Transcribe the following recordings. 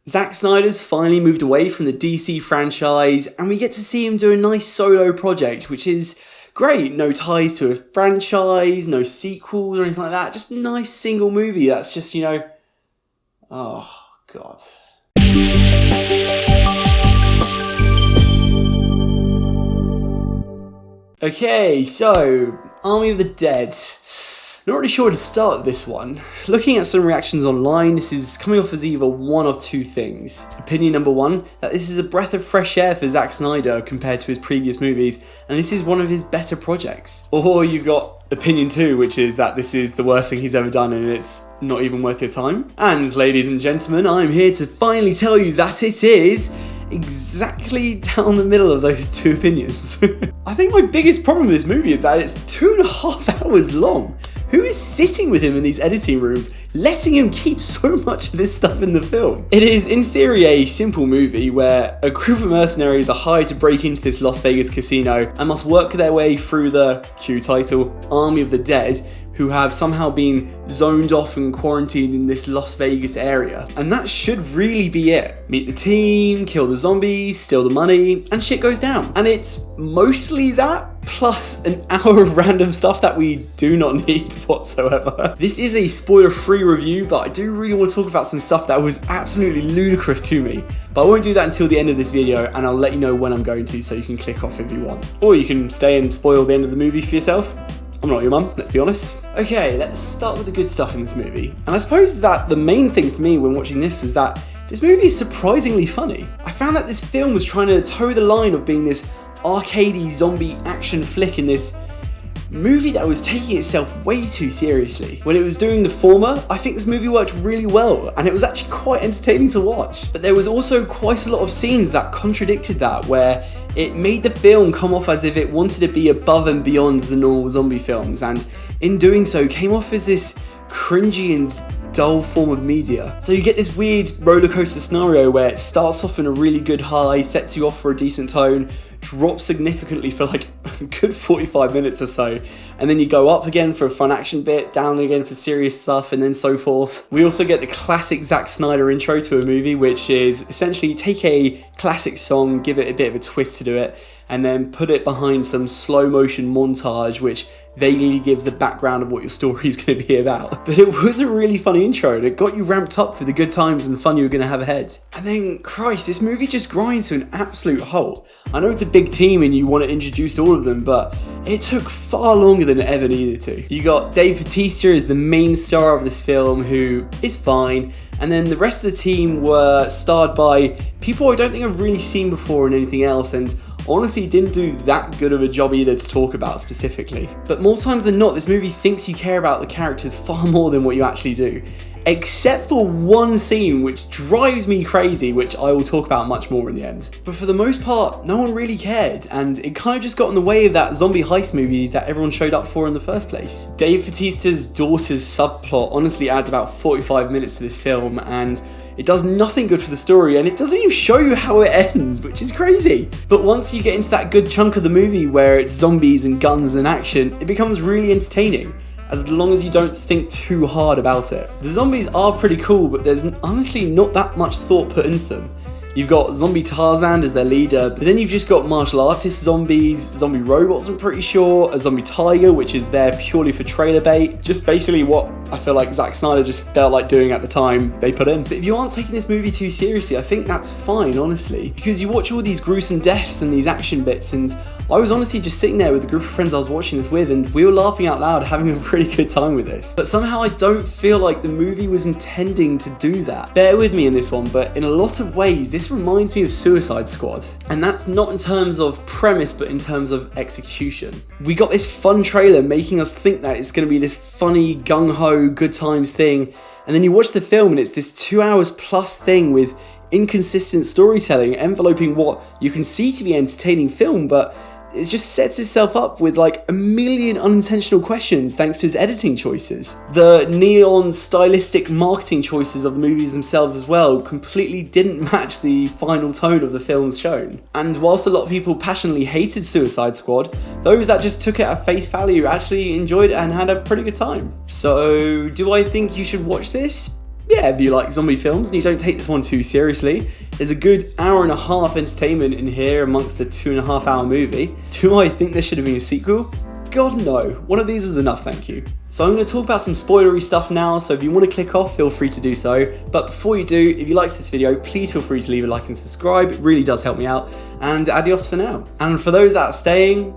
Zack Snyder's finally moved away from the DC franchise, and we get to see him do a nice solo project, which is great. No ties to a franchise, no sequels or anything like that. Just a nice single movie that's just, oh, God. Okay, so, Army of the Dead. Not really sure where to start with this one. Looking at some reactions online, this is coming off as either one of two things. Opinion number one, that this is a breath of fresh air for Zack Snyder compared to his previous movies, and this is one of his better projects. Or you got opinion two, which is that this is the worst thing he's ever done and it's not even worth your time. And ladies and gentlemen, I'm here to finally tell you that it is exactly down the middle of those two opinions. I think my biggest problem with this movie is that it's 2.5 hours long. Who is sitting with him in these editing rooms, letting him keep so much of this stuff in the film? It is, in theory, a simple movie where a group of mercenaries are hired to break into this Las Vegas casino and must work their way through the, cue title, Army of the Dead, who have somehow been zoned off and quarantined in this Las Vegas area. And that should really be it. Meet the team, kill the zombies, steal the money, and shit goes down. And it's mostly that, plus an hour of random stuff that we do not need whatsoever. This is a spoiler-free review, but I do really want to talk about some stuff that was absolutely ludicrous to me. But I won't do that until the end of this video, and I'll let you know when I'm going to, so you can click off if you want. Or you can stay and spoil the end of the movie for yourself. I'm not your mum, let's be honest. Okay, let's start with the good stuff in this movie. And I suppose that the main thing for me when watching this was that this movie is surprisingly funny. I found that this film was trying to toe the line of being this arcadey zombie action flick in this movie that was taking itself way too seriously. When it was doing the former, I think this movie worked really well, and it was actually quite entertaining to watch. But there was also quite a lot of scenes that contradicted that, where it made the film come off as if it wanted to be above and beyond the normal zombie films, and in doing so came off as this cringy and dull form of media. So you get this weird roller coaster scenario where it starts off in a really good high, sets you off for a decent tone, drops significantly for like a good 45 minutes or so, and then you go up again for a fun action bit, down again for serious stuff, and then so forth. We also get the classic Zack Snyder intro to a movie, which is essentially take a classic song, give it a bit of a twist to do it, and then put it behind some slow motion montage which vaguely gives the background of what your story is going to be about. But it was a really funny intro, and it got you ramped up for the good times and fun you were going to have ahead. And then, Christ, this movie just grinds to an absolute halt. I know it's a big team and you want to introduce all of them, but it took far longer than it ever needed to. You got Dave Bautista as the main star of this film, who is fine, and then the rest of the team were starred by people I don't think I've really seen before in anything else, and honestly didn't do that good of a job either to talk about specifically. But more times than not, this movie thinks you care about the characters far more than what you actually do. Except for one scene which drives me crazy, which I will talk about much more in the end. But for the most part, no one really cared, and it kind of just got in the way of that zombie heist movie that everyone showed up for in the first place. Dave Bautista's daughter's subplot honestly adds about 45 minutes to this film, and it does nothing good for the story, and it doesn't even show you how it ends, which is crazy. But once you get into that good chunk of the movie where it's zombies and guns and action, it becomes really entertaining, as long as you don't think too hard about it. The zombies are pretty cool, but there's honestly not that much thought put into them. You've got Zombie Tarzan as their leader, but then you've just got martial artist zombies, zombie robots I'm pretty sure, a zombie tiger which is there purely for trailer bait, just basically what I feel like Zack Snyder just felt like doing at the time they put in. But if you aren't taking this movie too seriously, I think that's fine, honestly, because you watch all these gruesome deaths and these action bits, and I was honestly just sitting there with a group of friends I was watching this with, and we were laughing out loud, having a pretty good time with this. But somehow I don't feel like the movie was intending to do that. Bear with me in this one, but in a lot of ways, this reminds me of Suicide Squad. And that's not in terms of premise, but in terms of execution. We got this fun trailer making us think that it's going to be this funny, gung-ho, good times thing, and then you watch the film and it's this 2 hours plus thing with inconsistent storytelling enveloping what you can see to be entertaining film, but it just sets itself up with like a million unintentional questions thanks to his editing choices. The neon stylistic marketing choices of the movies themselves as well completely didn't match the final tone of the films shown. And whilst a lot of people passionately hated Suicide Squad, those that just took it at face value actually enjoyed it and had a pretty good time. So do I think you should watch this? yeah, if you like zombie films and you don't take this one too seriously, there's a good hour and a half entertainment in here amongst a 2.5 hour movie. Do I think there should have been a sequel? God no, one of these was enough, thank you. So I'm going to talk about some spoilery stuff now, so if you want to click off, feel free to do so. But before you do, if you liked this video, please feel free to leave a like and subscribe, it really does help me out, and adios for now. And for those that are staying,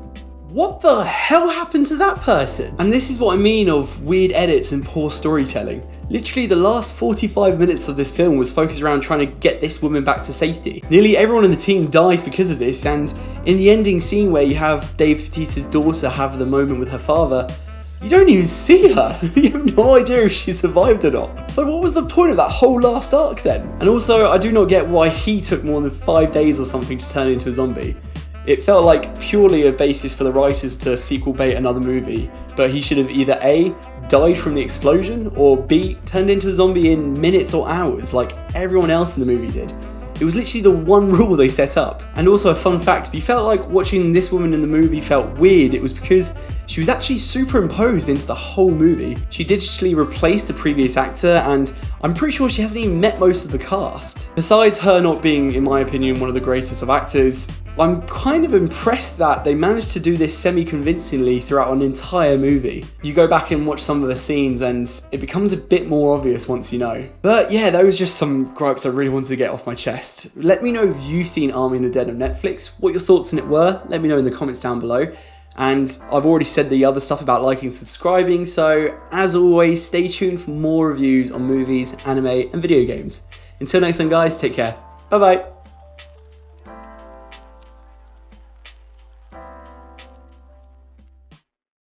what the hell happened to that person? And this is what I mean of weird edits and poor storytelling. Literally the last 45 minutes of this film was focused around trying to get this woman back to safety. Nearly everyone in the team dies because of this, and in the ending scene where you have Dave Bautista's daughter have the moment with her father, you don't even see her. You have no idea if she survived or not. So what was the point of that whole last arc then? And also, I do not get why he took more than 5 days or something to turn into a zombie. It felt like purely a basis for the writers to sequel bait another movie, but he should have either A, died from the explosion, or B, turned into a zombie in minutes or hours like everyone else in the movie did. It was literally the one rule they set up. And also a fun fact, if you felt like watching this woman in the movie felt weird, it was because she was actually superimposed into the whole movie. She digitally replaced the previous actor, and I'm pretty sure she hasn't even met most of the cast. Besides her not being, in my opinion, one of the greatest of actors, I'm kind of impressed that they managed to do this semi-convincingly throughout an entire movie. You go back and watch some of the scenes and it becomes a bit more obvious once you know. But yeah, those were just some gripes I really wanted to get off my chest. Let me know if you've seen Army of the Dead on Netflix, what your thoughts on it were, let me know in the comments down below. And I've already said the other stuff about liking and subscribing, so as always, stay tuned for more reviews on movies, anime and video games. Until next time guys, take care. Bye bye.